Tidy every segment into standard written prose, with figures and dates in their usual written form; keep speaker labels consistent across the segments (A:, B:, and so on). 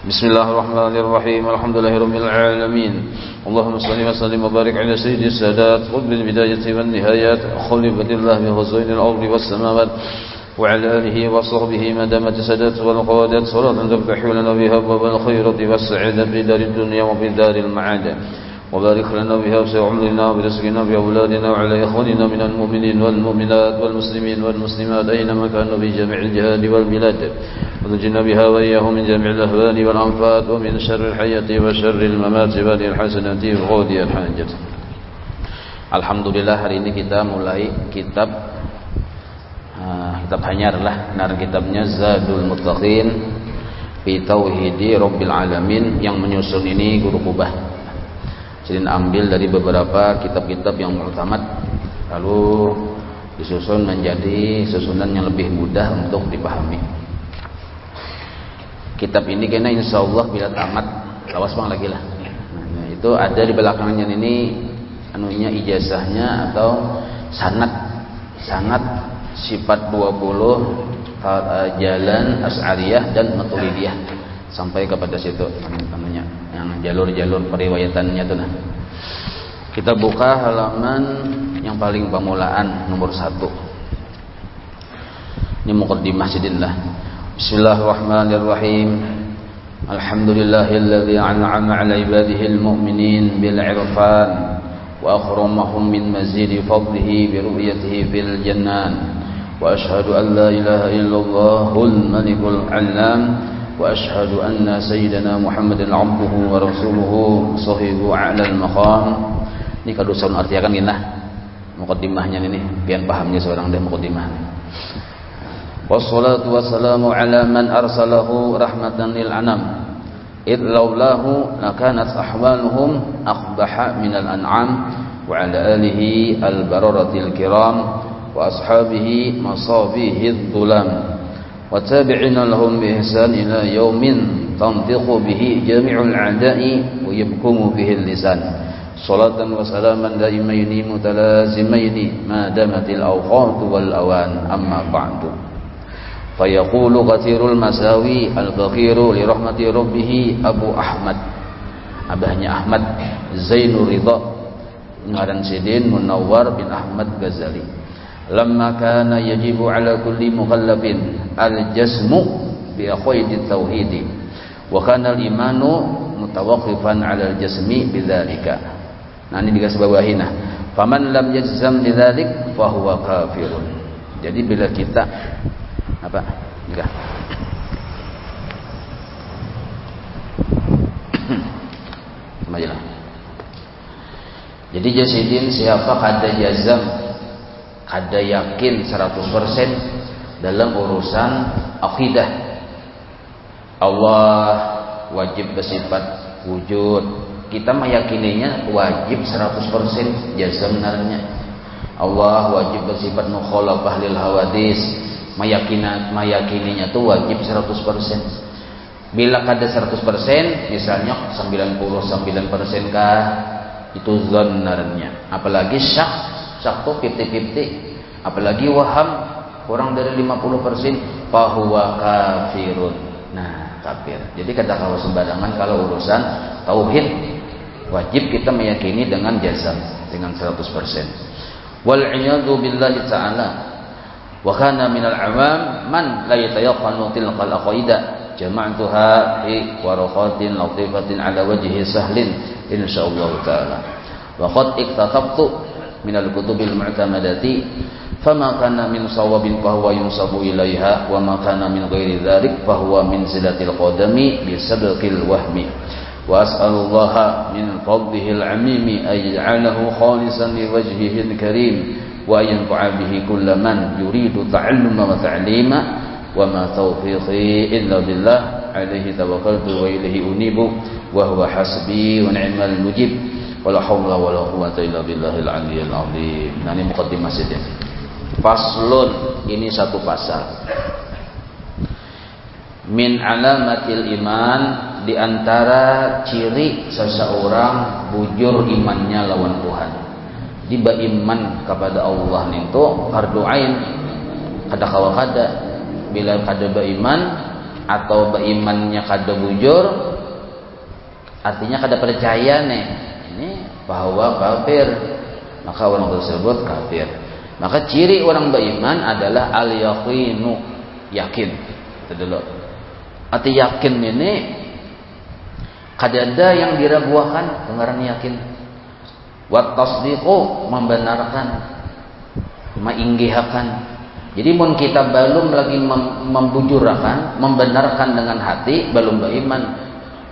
A: بسم الله الرحمن الرحيم الحمد لله رب العالمين اللهم صل وسلم وبارك على سيد السادات قطب البداية والنهايات خليفة الله بغزوين الأرض والسماوات وعلى آله وصحبه ما دامت السادات والقوادات صلاة تفتح لنا بها باب الخيرة والسعادة في دار الدنيا وفي دار المعاد وبارك لنا بها في عمرنا ورزقنا بأولادنا وعلى إخواننا من المؤمنين والمؤمنات والمسلمين والمسلمات أينما كانوا في جميع الجهاد والبلاد ونجنا بها وإياهم من جميع الأهوال والأنفات ومن شر الحياة وشر الممات وهذه الحسنات وغودي الحاجة. Alhamdulillah, hari ini kita mulai kitab hanyar lah, kitabnya Zadul Muttaqin fi Tauhidi Rabbil Alamin. Yang menyusun ini Guru Kubah. Jadi ambil dari beberapa kitab-kitab yang mu'tamad, lalu disusun menjadi susunan yang lebih mudah untuk dipahami. Kitab ini kena insya Allah bila tamat lawas bang lagi lah. Nah, itu ada di belakangnya ini ijazahnya atau sanad sifat 20 jalan Asy'ariyah dan Maturidiyah sampai kepada situ yang jalur-jalur periwayatannya itu. Nah, kita buka halaman yang paling pemulaan nomor 1. Ini muqaddimah sidillah. Bismillahirrahmanirrahim. Alhamdulillahilladzi an'ama 'ala ibadihi almu'minin bil 'irfan wa akramahum min mazidi fadlihi bi ru'yatihi fil jannan. Wa asyhadu an la ilaha illallahul malikul 'allam وأشهد أن سيدنا محمد عبده ورسوله صحيح أعلى المقام. Ini kalau soal artiakan gini muqaddimahnya ini biar pahamnya seorang deh muqaddimah. Wassalatu wassalamu ala man arsalahu rahmatan lil anam id laulahu lakanat ahwaluhum aqbaha minal an'am wa ala alihi al bararatil kiram wa ashabihi masabihid dhulam وتابعين لهم بإحسان إلى يوم تنطق به جميع الأعداء ويبكم به اللسان صلاة وسلاما دائمين متلازمين ما دامت الأوقات والأوان أما بعد فيقول كثير المساوي الفقير لرحمة ربه أبو أحمد abahnya Ahmad Zainur Ridha ngaran Sidin Munawwar bin Ahmad Ghazali. Lamma kana yajibu ala kulli mukhallafin al-jasmu bi aqaidi tauhid wa kana al-imanu mutawaqqifan ala al-jasmi bidzalika. Nah, ini digaris bawahin. Faman lam yajzam bidzalik fa huwa kafirun. Jadi bila kita apa? Enggak. Samajalah. Jadi jasidin siapa kada jazam, ada yakin 100% dalam urusan akidah Allah wajib bersifat wujud, kita meyakininya wajib 100% jazam benarnya. Allah wajib bersifat mukhalafah lil hawadis, meyakininya itu wajib 100%. Bila kada 100%, misalnya 99% kah, itu zon benarnya. Apalagi syak tuh 50-50, apalagi waham kurang dari 50%, fahuwa kafirun. Nah, kafir. Jadi kata kalau sembarangan kalau urusan tauhid wajib kita meyakini dengan jazam, dengan 100%. Wal iyadu billahi ta'ala. Wa kana minal awam man la yatayaqqanu tilqal aqaida jama'tuha fi waraqatin latifatin ala wajhi sahlin insyaallah ta'ala. Wa qad iktatabtu من الكتب المعتمدة فما كان من صواب فهو ينسب إليها وما كان من غير ذلك فهو من زلة القدم بسبق الوهم وأسأل الله من فضله العميم أن يجعله خالصا لوجهه الكريم وأن ينفع به كل من يريد تعلم وتعليم وما توفيقي إلا بالله عليه توكلت وإليه أنيب وهو حسبي ونعم المجيب wala haula wala quwwata illa billahil aliyyil azim. Nah, ini muqaddimah saja. Faslun, ini satu pasal. Min alamatil iman, di antara ciri seseorang bujur imannya lawan Tuhan. Tiba iman kepada Allah itu fardu ain. Kada kawa kada bila kada beriman atau berimannya kada bujur, artinya kada percaya nih ini bahwa kafir, maka orang tersebut kafir. Maka ciri orang beriman adalah al-yaqinu, yakin. Itu dulu. Arti yakin ini kada ada yang diragukan, dengaran yakin. Wa tasdiqu, membenarkan, menginggihakan. Jadi mun kita belum lagi membujurkan, membenarkan dengan hati, belum beriman,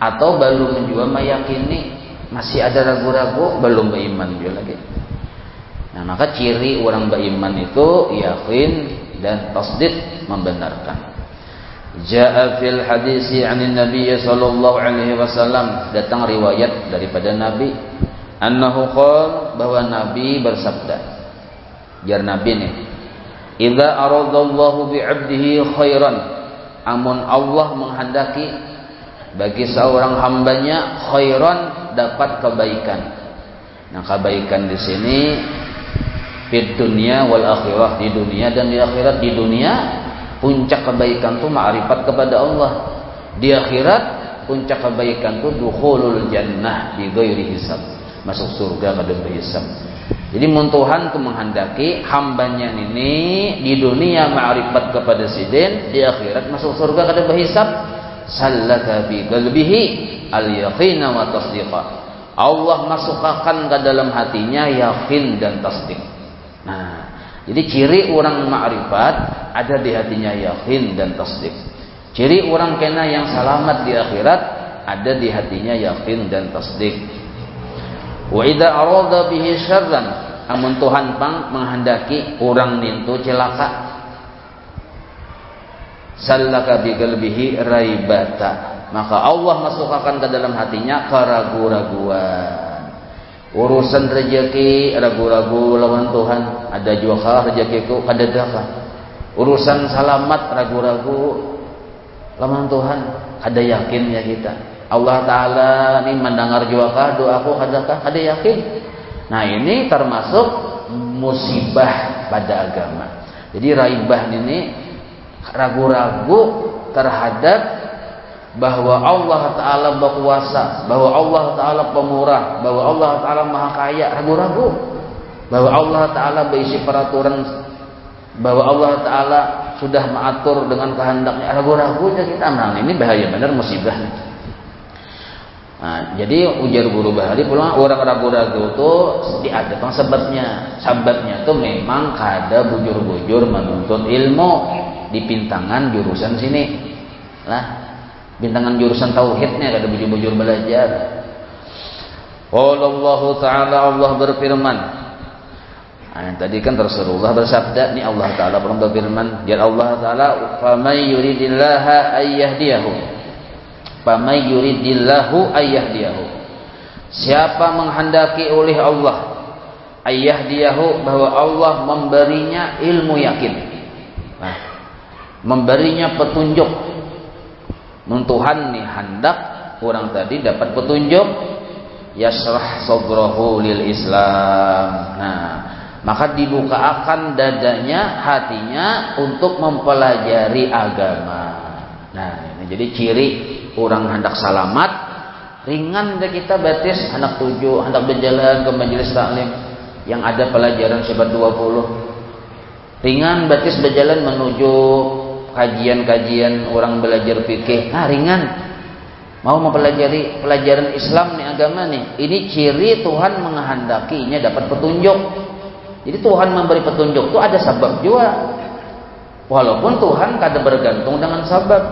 A: atau belum juga meyakini, masih ada ragu-ragu, belum beriman juga lagi. Nah, maka ciri orang beriman itu yakin dan tasdiq, membenarkan. Jaa fil hadisi 'anin Nabi sallallahu alaihi wasallam, datang riwayat daripada Nabi, annahu qala, bahwa Nabi bersabda, jar Nabi nih, idza aradallahu bi 'abdihi khairan, amun Allah menghendaki bagi seorang hambanya khairan, dapat kebaikan. Nah, kebaikan di sini fid dunya wal akhirah, di dunia dan di akhirat. Di dunia puncak kebaikan itu ma'rifat kepada Allah. Di akhirat puncak kebaikan itu dukhulul jannah bi ghairi hisab, masuk surga kada berhisab. Jadi Tuhan itu menghendaki hambanya ini di dunia ma'rifat kepada sidin, di akhirat masuk surga kada berhisab. Sallaka bi qalbihi al-yaqina wa tasdiqa, Allah masukkan ke dalam hatinya yakin dan tasdik. Nah, jadi ciri orang ma'rifat ada di hatinya yakin dan tasdik. Ciri orang kena yang selamat di akhirat ada di hatinya yakin dan tasdik. Wa idza arada bihi syarran, amun Tuhan pang menghendaki orang nintu celaka, sallaka bi qalbihi raibata, maka Allah masukkan ke dalam hatinya keraguan-raguan. Urusan rezeki ragu-ragu lawan Tuhan, ada juga rezekiku kada dakah. Urusan selamat ragu-ragu lawan Tuhan, kada yakin ya kita. Allah Ta'ala ini mendengar juga doaku kada yakin. Nah, ini termasuk musibah pada agama. Jadi raibah ini ragu-ragu terhadap bahwa Allah Ta'ala berkuasa, bahwa Allah Ta'ala pemurah, bahwa Allah Ta'ala maha kaya, ragu-ragu. Bahwa Allah Ta'ala berisi peraturan, bahwa Allah Ta'ala sudah mengatur dengan kehendaknya, ragu-ragu kita. Nah, ini bahaya benar, musibah. Nah, jadi ujar guru Bahari pulang, orang ragu-ragu itu ada sebabnya. Sebabnya itu memang kada bujur-bujur menuntut ilmu di pintangan jurusan sini. Nah, bintangan jurusan tauhidnya kada bujur-bujur belajar. Allah Ta'ala, Allah berfirman. Nah, tadi kan Rasulullah bersabda, nih Allah Ta'ala belum berfirman. Dia Allah Ta'ala, "Faman yuridillaha ayyahdiyahu." Faman yuridillahu ayyahdiyahu. Siapa menghendaki oleh Allah ayyahdiyahu, bahwa Allah memberinya ilmu yakin. Nah, memberinya petunjuk. Tuhan nih hendak orang tadi dapat petunjuk, yasrah sadrahu lil Islam. Nah, maka dibukakan dadanya, hatinya untuk mempelajari agama. Nah, ini jadi ciri orang hendak selamat. Ringan deh kita batis hendak tuju, hendak berjalan ke majelis taklim yang ada pelajaran sebat 20. Ringan batis berjalan menuju kajian-kajian orang belajar fikih. Nah, ringan mau mempelajari pelajaran Islam nih, agama nih. Ini ciri Tuhan menghendakinya dapat petunjuk. Jadi Tuhan memberi petunjuk itu ada sebab juga. Walaupun Tuhan kada bergantung dengan sebab.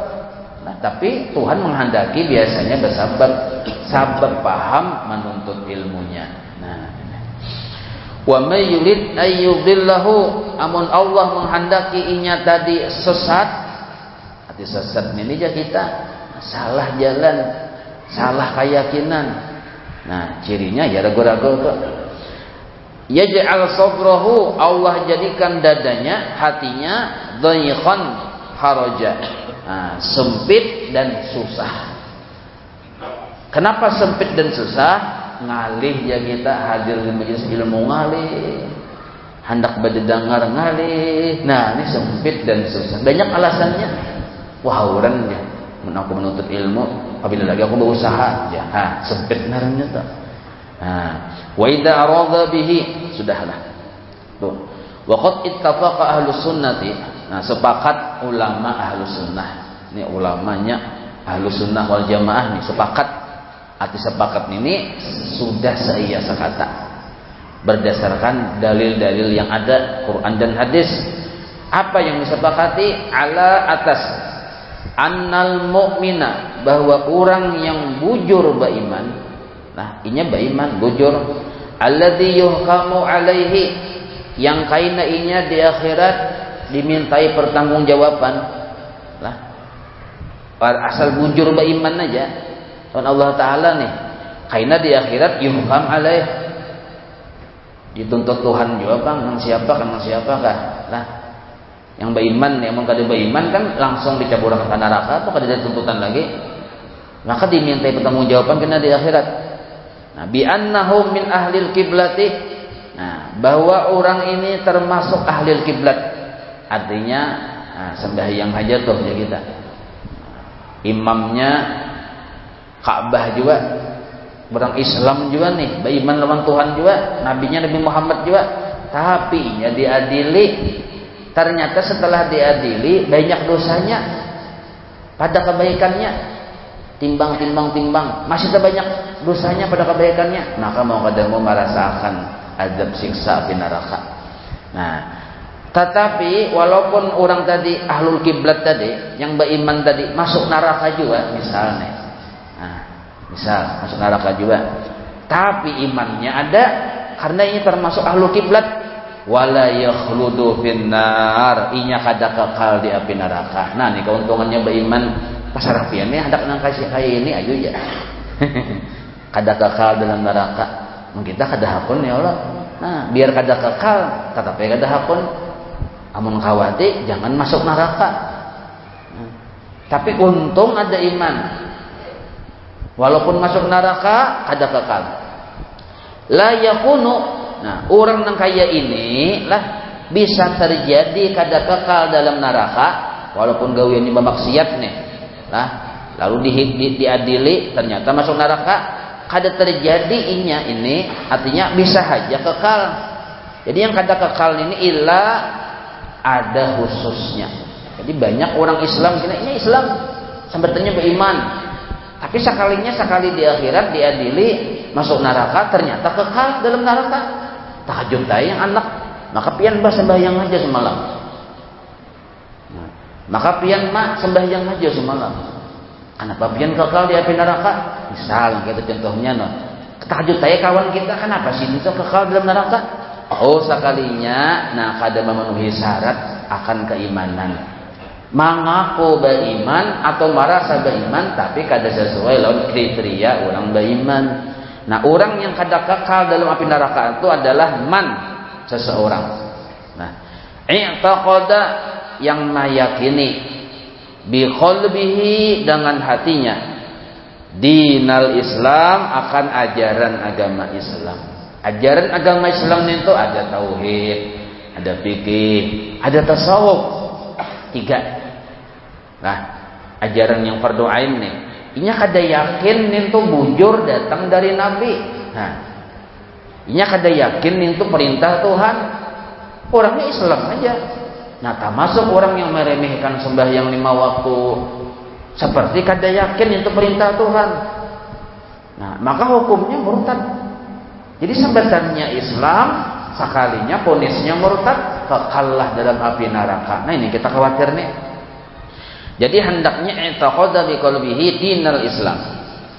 A: Nah, tapi Tuhan menghendaki biasanya bersabab, sabab paham menuntut ilmunya. Nah, wa may yurid ayyudillahu, amun Allah menghendaki inya tadi sesat. Arti sesat ini aja kita salah jalan, salah keyakinan. Nah, cirinya ya ragu-ragu tuh. Yaj'al sadrahu, Allah jadikan dadanya, hatinya dhayiqan haraja. Nah, sempit dan susah. Kenapa sempit dan susah? Ngalih ya kita hadir di majelis ilmu ngalih, hendak berdengar ngalih. Nah, ini sempit dan susah. Banyak alasannya. Wah, orang ya. aku menuntut ilmu, apabila lagi aku berusaha, ya, sempit naranya tuh. Wa idza arada bihi, sudahlah. Tuh. Wa qad ittafaqa ahlus sunnati. Nah, sepakat ulama ahlus sunnah. Ini ulamanya ahlus sunnah wal jamaah nih sepakat. Arti sepakat ini sudah saya sekata berdasarkan dalil-dalil yang ada Quran dan hadis. Apa yang disepakati? Ala atas annal mu'mina, bahwa orang yang bujur beriman. Nah, inya beriman bujur. Alladzi yuhkamu alaihi, yang kaina inya di akhirat dimintai pertanggungjawaban. Lah, asal bujur beriman aja dan Allah Ta'ala nih kaina di akhirat yuhkam alaih, dituntut Tuhan juga bang, nang siapa kah lah, yang beriman, yang kada beriman kan langsung dicaburakan ke neraka atau kada ada tuntutan lagi, maka dimintai pertanggungjawaban kena di akhirat. Nah, bi annahum min ahlil kiblati, nah, bahwa orang ini termasuk ahlil kiblat, artinya sembahyang hajat tuh ya kita, imamnya Ka'bah juga, orang Islam juga nih, beriman lawan Tuhan juga, nabinya Nabi Muhammad juga, tapi ya diadili, ternyata setelah diadili banyak dosanya pada kebaikannya, timbang masih terbanyak dosanya pada kebaikannya, maka mau kadamu merasakan azab siksa api neraka. Nah, tetapi walaupun orang tadi ahlul kiblat tadi, yang beriman tadi masuk neraka juga misalnya, misal masuk neraka juga, tapi imannya ada, karena ini termasuk ahlul kiblat, wala yakhludu finnar, inya kada kekal di api neraka. Nah, ini keuntungannya beriman pasar apian nih, hendak nang kasih kayak ini aja ya. Kada kekal dalam neraka. Mungkin kita kada hakun ya Allah. Nah, biar kada kekal, tetapi kada hakun. Amun khawati jangan masuk neraka. Tapi untung ada iman. Walaupun masuk neraka kada kekal. La yakunu. Nah, orang yang kaya ini lah bisa terjadi kada kekal dalam neraka walaupun gaweannya bermaksiat nih. Lah, lalu diadili ternyata masuk neraka, kada terjadi inya ini, artinya bisa saja kekal. Jadi yang kada kekal ini illa ada khususnya. Jadi banyak orang Islam ini Islam sebetulnya beriman, tapi sekali di akhirat diadili masuk neraka, ternyata kekal dalam neraka. Tahajud yang anak, maka pian bah sembahyang aja semalam. Maka pian mak sembahyang aja semalam. Kenapa pian kekal di api neraka? Misal gitu contohnya no. Tahajud kawan kita, kenapa sih itu kekal dalam neraka? Oh, sekalinya nah kada memenuhi syarat akan keimanan. Mengaku beriman atau merasa beriman tapi kada sesuai lawan kriteria orang beriman. Nah, orang yang kada kekal dalam api neraka itu adalah seseorang. Nah, i'taqada, yang meyakini bi qalbihi, dengan hatinya, dinal Islam, akan ajaran agama Islam. Ajaran agama Islam itu ada tauhid, ada fikih, ada tasawuf. 3. Nah, ajaran yang fardu ain nih. Inya kada yakin itu bujur datang dari Nabi. Nah, inya kada yakin itu perintah Tuhan. Orangnya Islam aja. Nah, termasuk orang yang meremehkan sembahyang 5 waktu, seperti kada yakin itu perintah Tuhan. Nah, maka hukumnya murtad. Jadi sebenarnya Islam sekalinya ponisnya murtad, kekallah dalam api neraka. Nah, ini kita khawatir nih. Jadi hendaknya i'taqada bi qalbihi dinal Islam,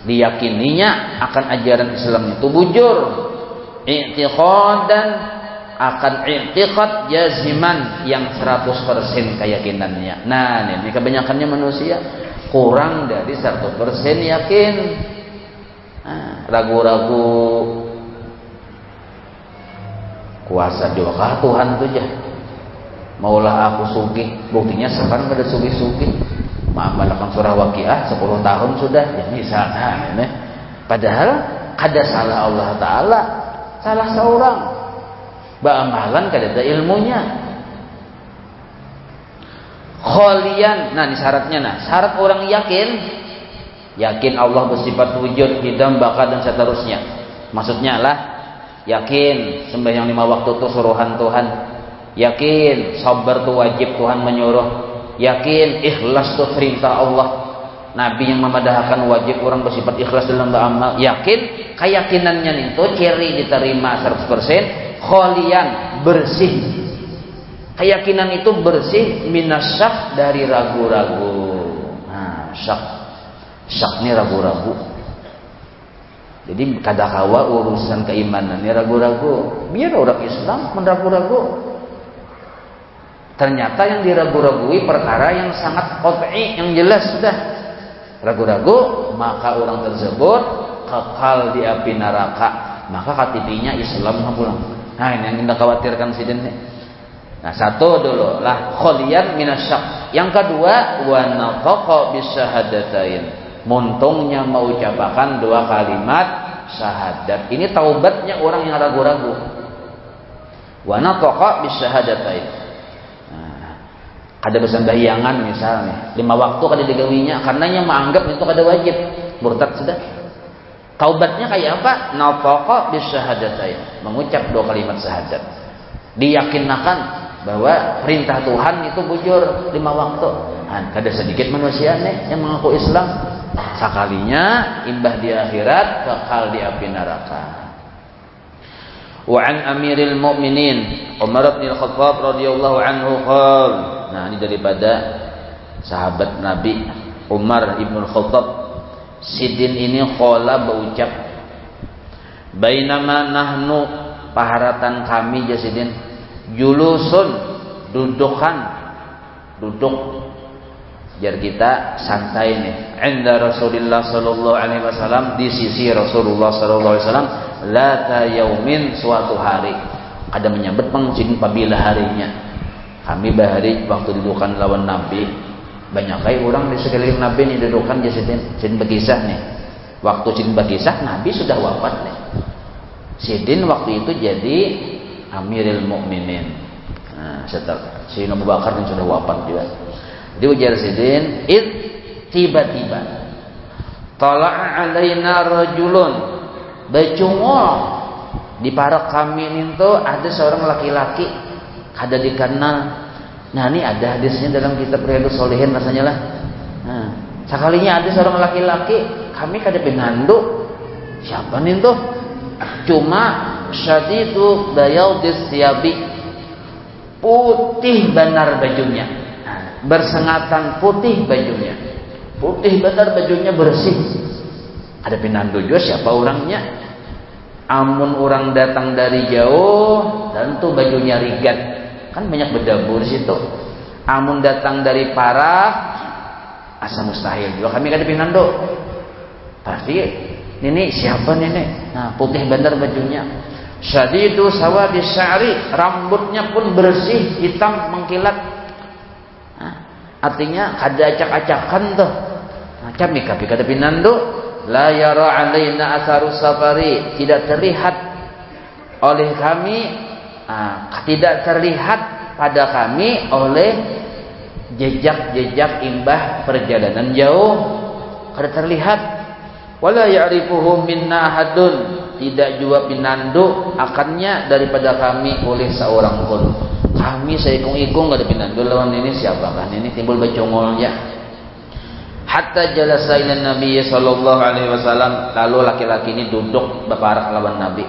A: diyakininya akan ajaran Islam itu bujur, i'tiqadan, akan i'tiqad jaziman yang 100% keyakinannya. Nah, ini kebanyakannya manusia kurang dari 100% yakin. Nah, ragu-ragu kuasa juga Tuhan tuh ya. Maulah aku sugih, buktinya sekarang ada sugih-sugih. Mengamalkan surah Waqiah 10 tahun sudah, ya misalnya ini. Padahal kada salah Allah Ta'ala, salah seorang. Beramalan kada ada ilmunya. Kholian. Nah, ini syaratnya. Nah, syarat orang yakin Allah bersifat wujud, qidam, baqa dan seterusnya. Maksudnya lah yakin sembahyang 5 waktu itu suruhan Tuhan. Yakin sabar itu wajib Tuhan menyuruh. Yakin ikhlas itu perintah Allah. Nabi yang memadahkan wajib orang bersifat ikhlas dalam beramal. Yakin keyakinannya itu ciri diterima 100%. Kholian, bersih. Keyakinan itu bersih minasyak dari ragu-ragu. Nah, syak ini ragu-ragu. Jadi kadakawa urusan keimanan ini ragu-ragu. Biar orang Islam menragu-ragu. Ternyata yang diragu-ragui perkara yang sangat qat'i, yang jelas sudah. Ragu-ragu, maka orang tersebut kekal di api neraka. Maka KTP-nya Islam pulang. Nah, ini yang kita khawatirkan sidin nih. Nah, satu dulu lah kholian minasyak. Yang kedua wa nafaqa bisyahadatain. Muntungnya mengucapkan 2 kalimat syahadat. Ini taubatnya orang yang ragu-ragu. Wa nafaqa bisyahadatain. Nah, ada bersembahyangan misalnya 5 waktu kada digawinya karena yang menganggap itu kada wajib. Murtad sudah. Taubatnya kayak apa? Nafaqa bisyahadatain. Mengucap 2 kalimat syahadat. Diyakinkan bahwa perintah Tuhan itu bujur 5 waktu. Nah, ada sedikit manusia nih yang mengaku Islam, sekalinya imbah di akhirat kekal di api neraka. Wa an Amiril Mukminin Umar bin Khattab radhiyallahu anhu qol. Nah, ini daripada sahabat Nabi Umar bin Khattab. Sidin ini qala berucap, bainama nahnu paharatan kami jasidin julusun duduk biar kita santai nih inda Rasulullah sallallahu alaihi wasallam, di sisi Rasulullah sallallahu alaihi wasallam, lata yaumin, suatu hari ada menyambut pengcing apabila harinya kami bahari waktu dudukan lawan Nabi. Banyak kali orang di sekeliling Nabi ini dudukan jadin berkisah nih. Waktu jadin berkisah Nabi sudah wafat nih. Sidin waktu itu jadi Amiril Mukminin. Nah, setelah Sayyidina Abu Bakar yang sudah wafat juga. Di ujar Sidin, tiba-tiba tala'a alaina rajulun, becungol di parak kami itu ada seorang laki-laki kada dikenal. Nah, ini ada hadisnya dalam kitab Riyadhus Shalihin rasanya lah. Nah, sekalinya ada seorang laki-laki, kami kada pinandu. Siapa nih tuh? Cuma syadidu bayadis siyabi, putih benar bajunya. Nah, bersengatan putih bajunya. Putih benar bajunya, bersih. Ada pinandu juga siapa orangnya? Amun orang datang dari jauh, tentu bajunya rigat. Kan banyak berdabur situ. Amun datang dari Parah, asa mustahil juga kami kada pinando. Pasti ini siapa nenek? Nah, putih benar bajunya. Syadidu sawadis sya'ri, rambutnya pun bersih, hitam mengkilat. Nah, artinya kada acak-acakan tuh. Nah, kami kada pinando, la yara alaina asarus safari, tidak terlihat oleh kami. Tidak terlihat pada kami oleh jejak-jejak imbah perjalanan jauh, kada terlihat. Wala ya'rifuhu minna ahadun, tidak juga pinandu akannya daripada kami oleh seorang pun. Kami seikung-ikung kada pinandu lawan ini siapakah ini, timbul bacongolnya. Hatta jalasa ila Nabi sallallahu alaihi wasallam, lalu laki-laki ini duduk beparak lawan Nabi,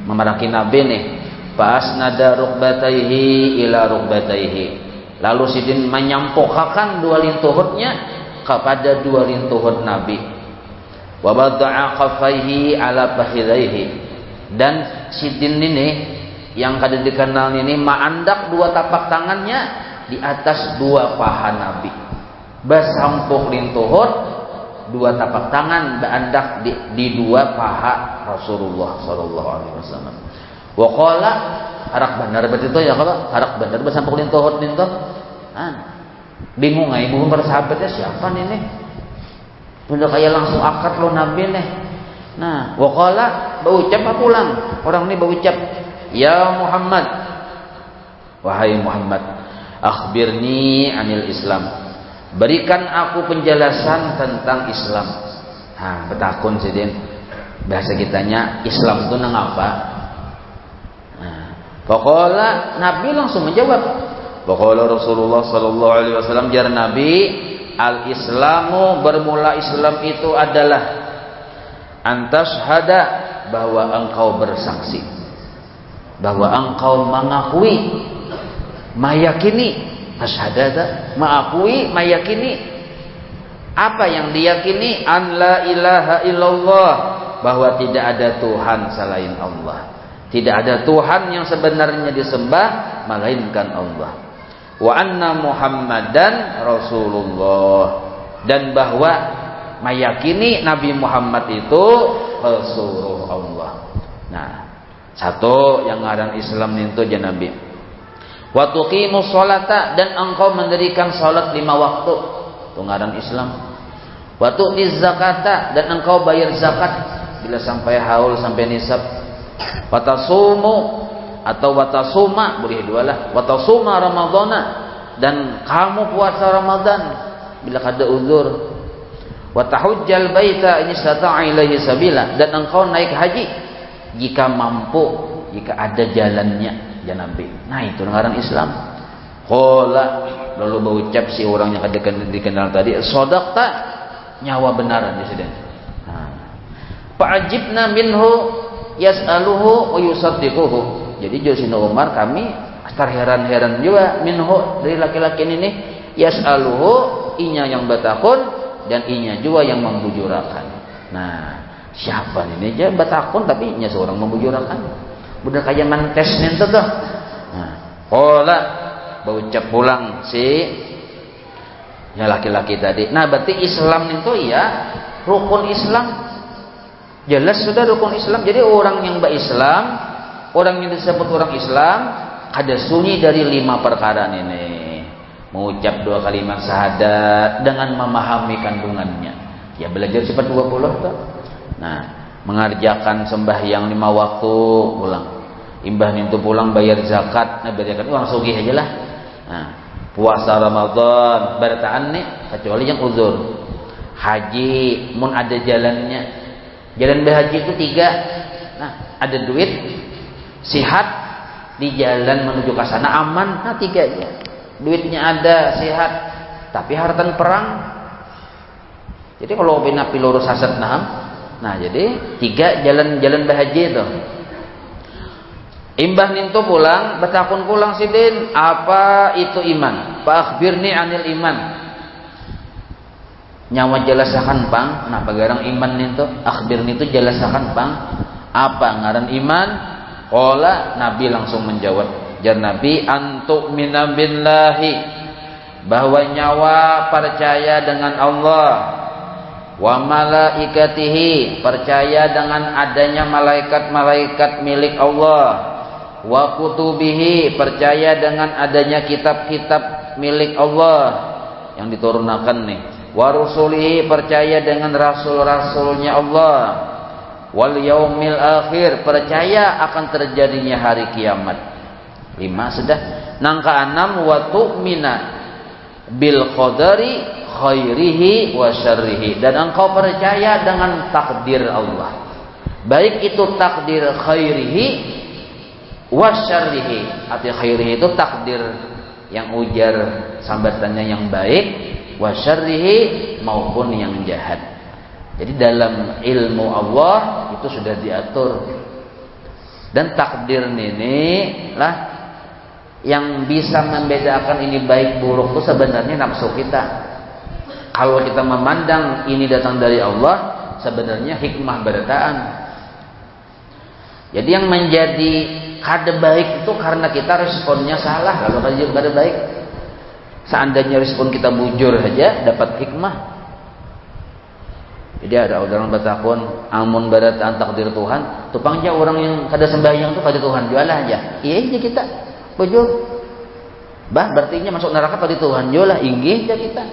A: memaraki Nabi nih. Fasnada rukbataihi ila rukbataihi, lalu Sidin menyampokkan 2 lintuhutnya kepada 2 lintuhut Nabi. Wa bada'a qaffaihi ala fakhidaihi, dan Sidin ini yang kada dikenal ini maandak 2 tapak tangannya di atas 2 paha Nabi. Basampuk lintuhut 2 tapak tangan beandak di 2 paha Rasulullah sallallahu alaihi wasallam. Wa qala, harak benar betul ya kalau harak benar besampuk lintuhut ninto. Bingung ai bingung para sahabatnya siapa nih? Udah kayak langsung akad lo Nabi nih. Nah, wa qala, berucap apa pulang? Orang ini berucap, ya Muhammad, wahai Muhammad, Akhbirni anil Islam. Berikan aku penjelasan tentang Islam. Nah, betakun sih Den. Bahasa kitanya Islam itu nang apa? Nah, pokoknya Nabi langsung menjawab. Pokoknya Rasulullah sallallahu alaihi wasallam jar Nabi, al-Islamu, bermula Islam itu adalah antashhada, bahwa engkau bersaksi, bahwa engkau mengakui, meyakini, asyhadada, mengakui, meyakini. Apa yang diyakini? An la ilaha illallah, bahwa tidak ada Tuhan selain Allah, tidak ada Tuhan yang sebenarnya disembah melainkan Allah. Wa anna Muhammadan Rasulullah, dan bahwa meyakini Nabi Muhammad itu Rasulullah Allah. Nah, satu yang ngaran Islam itu ya Nabi. Wa tuqimus sholata, dan engkau mendirikan salat 5 waktu, itu ngaran Islam. Wa tu'tiz zakata, dan engkau bayar zakat bila sampai haul, sampai nisab. Wa tasumu, atau wa tasuma, boleh dua lah. Wa tasuma ramadhana, dan kamu puasa Ramadan bila kada uzur. Wa tahujjal baita in istata'a ilaihi sabila, dan engkau naik haji jika mampu, jika ada jalannya ya Nabi. Nah, itu ngaran Islam. Qala, lalu berucap si orang yang dikenal tadi, shadaqta, nyawa benaran di sini. Fa'ajibna minhu yas'aluhu wa yusaddiquhu. Jadi Josina Umar kami terheran-heran juga minhu, dari laki-laki ini, yas'aluhu, inya yang batakun, dan inya juga yang membujurakan. Nah, siapa ini aja batakun tapi inya seorang membujurakan. Budak kayak mantes nente tuh. Nah, qala, berucap pulang si ya laki-laki tadi. Nah, berarti Islam itu ya rukun Islam. Jelas sudah rukun Islam. Jadi orang yang berislam, orang yang disebut orang Islam, ada sunyi dari 5 perkara ini. Mengucap 2 kalimat syahadat dengan memahami kandungannya. Ya belajar sifat 20 tuh. Nah, mengerjakan sembahyang 5 waktu, pulang. Imbah itu pulang bayar zakat, nah bayarkan uang sugih aja lah. Nah, puasa Ramadan, bertahan nih kecuali yang uzur. Haji, mun ada jalannya. Jalan berhaji itu 3. Nah, ada duit, sihat, di jalan menuju ke sana aman, nah 3 aja. Duitnya ada, sehat, tapi hartan perang. Jadi kalau bina pilurus hasad nah jadi 3 jalan berhaji itu. Imbah nintu pulang, betakun pulang sidin, apa itu iman? Fa akhbirni anil iman. Nyawa jelasakan pang, nah bagarang iman nintu, akhbirni itu jelasakan pang. Apa ngaran iman? Qala, Nabi langsung menjawab. Jar Nabi, antuk mina billahi, bahwa nyawa percaya dengan Allah, wa malaikatihi, percaya dengan adanya malaikat-malaikat milik Allah, wa kutubihi, percaya dengan adanya kitab-kitab milik Allah yang diturunkan nih, wa rusulihi, percaya dengan rasul-rasulnya Allah, wal yaumil akhir, percaya akan terjadinya hari kiamat. 5 sudah. Nangka 6, wa tu'mina bil qadari khairihi wa syarrihi, dan engkau percaya dengan takdir Allah, baik itu takdir khairihi wa syarrihi. Arti khairihi itu takdir yang ujar sambatannya yang baik, wa syarrihi maupun yang jahat. Jadi dalam ilmu Allah itu sudah diatur, dan takdir ini lah yang bisa membedakan ini baik buruk itu sebenarnya nafsu kita. Kalau kita memandang ini datang dari Allah, sebenarnya hikmah bertaan. Jadi yang menjadi kada baik itu karena kita responnya salah. Kalau kada baik, seandainya respon kita bujur saja dapat hikmah. Jadi ada orang batakun, amun berataan takdir Tuhan, tupangnya orang yang kada sembahyang itu kada Tuhan jualah aja. Iya aja kita bujur, bah berartinya masuk neraka pada Tuhan jualah inggih aja kita.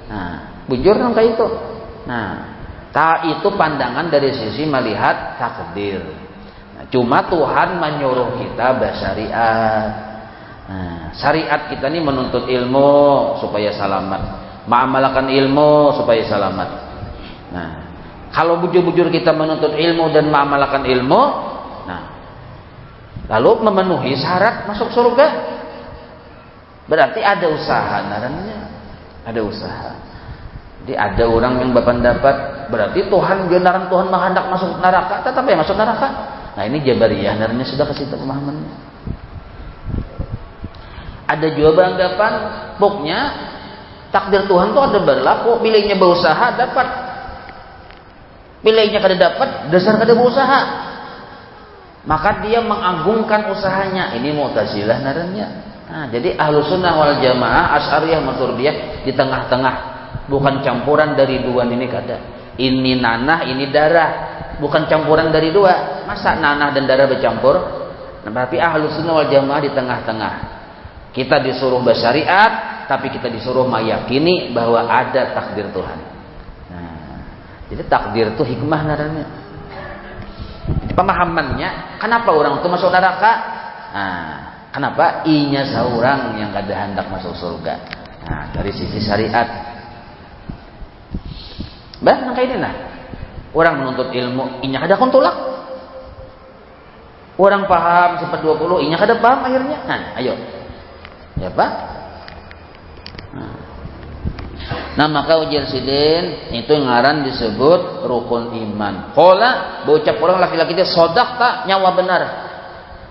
A: Nah, bujur kan kayak itu. Nah, itu pandangan dari sisi melihat takdir. Nah, cuma Tuhan menyuruh kita bersyariat. Nah, syariat kita ini menuntut ilmu supaya selamat, mengamalkan ilmu supaya selamat. Nah, kalau bujur-bujur kita menuntut ilmu dan mengamalkan ilmu, nah, lalu memenuhi syarat masuk surga, berarti ada usaha narannya, ada usaha. Jadi ada orang yang berpendapat berarti Tuhan benaran Tuhan menghendak masuk neraka, tetap ya masuk neraka. Nah, ini Jabariyah narannya sudah kasih pemahamannya. Ada juga beranggapan pokoknya takdir Tuhan itu ada berlaku, pilihnya berusaha dapat, pilihnya kada dapat dasar kada berusaha, maka dia mengagungkan usahanya. Ini Mu'tazilah narannya. Nah, jadi Ahlussunnah wal Jamaah, Asy'ariyah, Maturidiyah di tengah-tengah, bukan campuran dari dua ini kada. Ini nanah, ini darah, bukan campuran dari dua. Masa nanah dan darah bercampur? Nah, berarti Ahlussunnah wal Jamaah di tengah-tengah. Kita disuruh bersyariat, tapi kita disuruh meyakini bahwa ada takdir Tuhan. Nah, jadi takdir itu hikmah narannya. Pemahamannya, kenapa orang itu masuk neraka? Nah, kenapa inya seorang yang kada hendak masuk surga? Nah, dari sisi syariat. Bah, kayak ini nah. Orang menuntut ilmu, inya kada kontolak. Orang paham sifat 20, inya kada paham akhirnya. Nah, ayo. Ya Pak. Nah, maka ujian sidin itu ngaran disebut rukun iman. Qala berucap orang laki-laki dia sodak tak nyawa benar.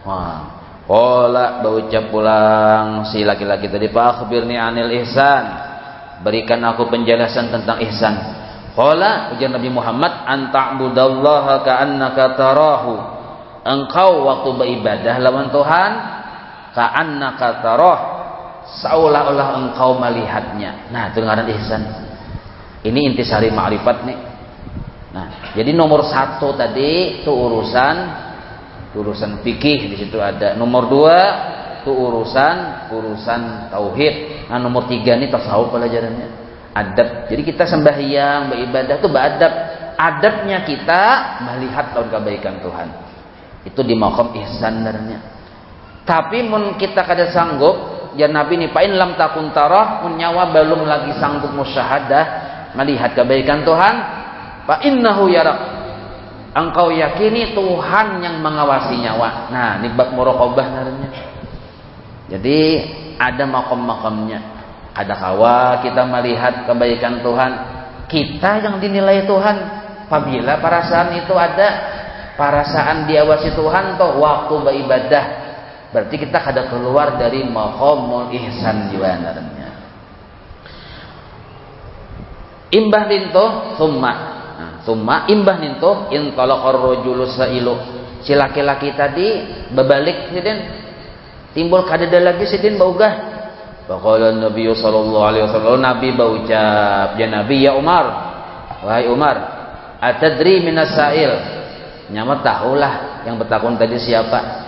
A: Wah. Qala berucap pulang si laki-laki tadi, Pak akhbirni anil ihsan. Berikan aku penjelasan tentang ihsan. Qala ujian Nabi Muhammad anta'budallaha ka'annaka tarahu. Engkau waktu beribadah lawan Tuhan ka'annaka tarah, seolah-olah engkau melihatnya. Nah, itu ngaran ihsan. Ini intisari ma'rifat nih. Nah, jadi nomor 1 tadi itu urusan fikih, di situ ada. Nomor 2 itu urusan tauhid. Nah, nomor 3 ini tasawuf pelajarannya. Adab. Jadi kita sembahyang, beribadah itu beradab. Adabnya kita melihat lawan kebaikan Tuhan. Itu di maqam ihsan narnya. Tapi mun kita kada sanggup, ya Nabi ni pain lam takun tarah, mun nyawa belum lagi sanggup musyahadah melihat kebaikan Tuhan, fa innahu yarak. Engkau yakini Tuhan yang mengawasi nyawa. Nah, ini bab muraqabah naranya. Jadi ada makom-makomnya. Ada kawa kita melihat kebaikan Tuhan, kita yang dinilai Tuhan. Apabila perasaan itu ada, perasaan diawasi Tuhan toh waktu beribadah, berarti kita kada keluar dari maqamul ihsan jiwa naranya. Imbah ninto summa imbah ninto in talaqar rajulu sailu. Si laki-laki tadi berbalik sidin, timbul kadada lagi sidin baugah. Faqala Nabi sallallahu alaihi wasallam, Nabi berucap, ya Nabi, ya Umar, wahai Umar, atadri minas sa'il, nyamat tahulah yang bertakun tadi siapa?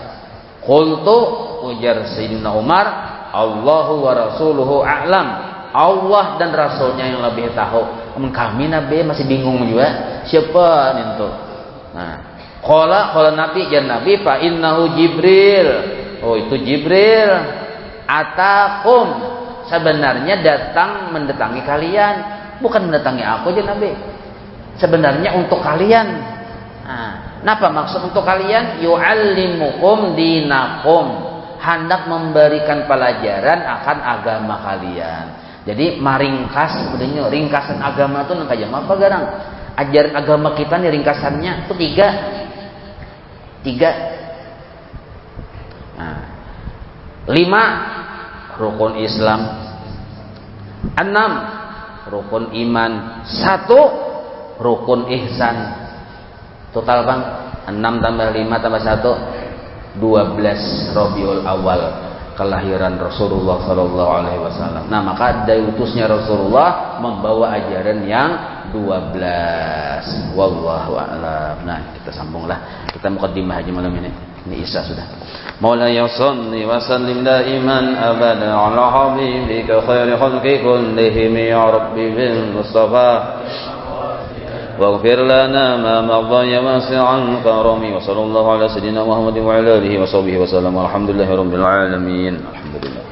A: Qultu, ujar Sayyidina Umar, Allahu wa rasuluhu a'lam, Allah dan Rasulnya yang lebih tahu. Kami Nabi masih bingung juga, siapa itu? Nah, qala Nabi, ya Nabi, fa innahu Jibril. Oh, itu Jibril. Atakum, sebenarnya datang mendatangi kalian, bukan mendatangi aku aja Nabi. Sebenarnya untuk kalian. Nah, kenapa maksud untuk kalian? Yu'allimukum dinakum, hendak memberikan pelajaran akan agama kalian. Jadi maringkas, sebenarnya ringkasan agama itu nang kajam apa garang? Ajaran agama kita nih ringkasannya itu 3. Nah, 5 rukun Islam, 6 rukun iman, 1 rukun ihsan. Total bang 6 tambah 5 tambah 1 12 Rabiul Awal kelahiran Rasulullah sallallahu alaihi wasallam. Nah, maka dari utusnya Rasulullah membawa ajaran yang 12. Wallahu a'lam. Nah, kita sambunglah. Kita mukaddimah aja malam ini. Ini Isya sudah. Maulaya salli wa sallim daiman abada ala habibika khairi khalqi kullihim ya rabbi bil mustafa waghfir lana ma madha ya wasi'al karami wa sallallahu ala sayyidina Muhammadin wa ala alihi wa sahbihi wa sallam. Alhamdulillahirabbil alamin. Alhamdulillah.